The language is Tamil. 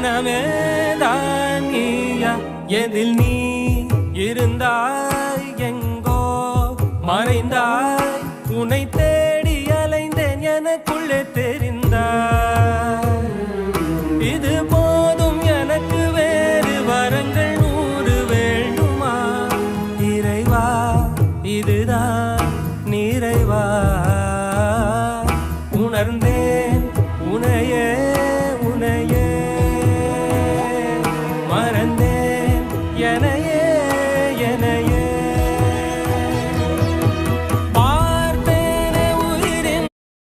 மனமேதான் நீயா எதில் நீ இருந்தாய் எங்கோ மறைந்தாய் உன்னை தேடி அலைந்தேன் எனக்குள்ளே தெரியும்